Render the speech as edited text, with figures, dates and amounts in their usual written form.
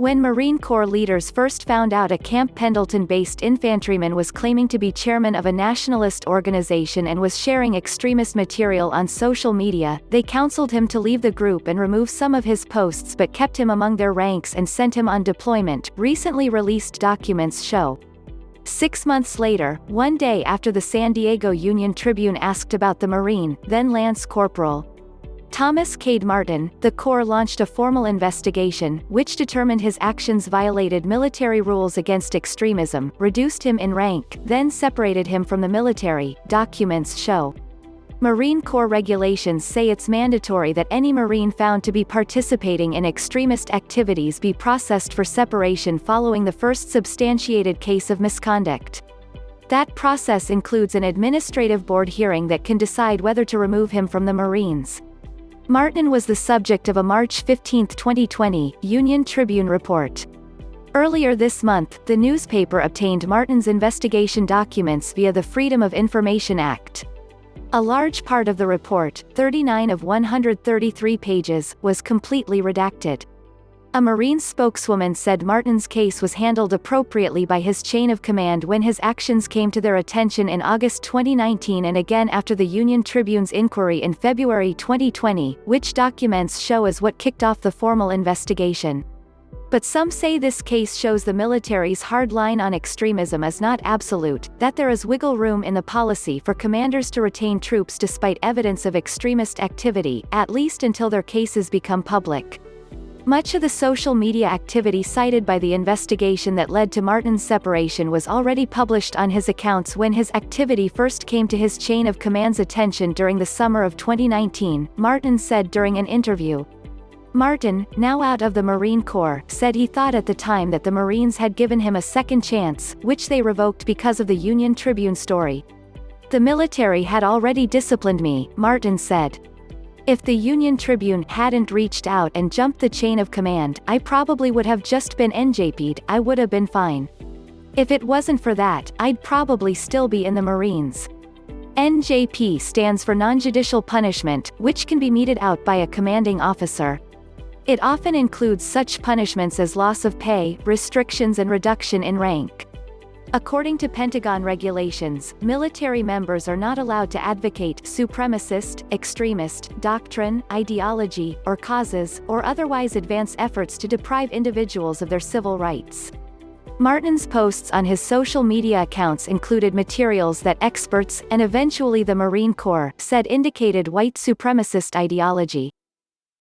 When Marine Corps leaders first found out a Camp Pendleton-based infantryman was claiming to be chairman of a nationalist organization and was sharing extremist material on social media, they counseled him to leave the group and remove some of his posts but kept him among their ranks and sent him on deployment, recently released documents show. 6 months later, one day after the San Diego Union Tribune asked about the Marine, then Lance Corporal Thomas Cade Martin, the Corps launched a formal investigation, which determined his actions violated military rules against extremism, reduced him in rank, then separated him from the military, documents show. Marine Corps regulations say it's mandatory that any Marine found to be participating in extremist activities be processed for separation following the first substantiated case of misconduct. That process includes an administrative board hearing that can decide whether to remove him from the Marines. Martin was the subject of a March 15, 2020, Union Tribune report. Earlier this month, the newspaper obtained Martin's investigation documents via the Freedom of Information Act. A large part of the report, 39 of 133 pages, was completely redacted. A Marine spokeswoman said Martin's case was handled appropriately by his chain of command when his actions came to their attention in August 2019 and again after the Union Tribune's inquiry in February 2020, which documents show as what kicked off the formal investigation. But some say this case shows the military's hard line on extremism is not absolute, that there is wiggle room in the policy for commanders to retain troops despite evidence of extremist activity, at least until their cases become public. Much of the social media activity cited by the investigation that led to Martin's separation was already published on his accounts when his activity first came to his chain of command's attention during the summer of 2019, Martin said during an interview. Martin, now out of the Marine Corps, said he thought at the time that the Marines had given him a second chance, which they revoked because of the Union Tribune story. The military had already disciplined me, Martin said. If the Union Tribune hadn't reached out and jumped the chain of command, I probably would have just been NJP'd, I would have been fine. If it wasn't for that, I'd probably still be in the Marines. NJP stands for non-judicial punishment, which can be meted out by a commanding officer. It often includes such punishments as loss of pay, restrictions and reduction in rank. According to Pentagon regulations, military members are not allowed to advocate supremacist, extremist, doctrine, ideology, or causes, or otherwise advance efforts to deprive individuals of their civil rights. Martin's posts on his social media accounts included materials that experts, and eventually the Marine Corps, said indicated white supremacist ideology.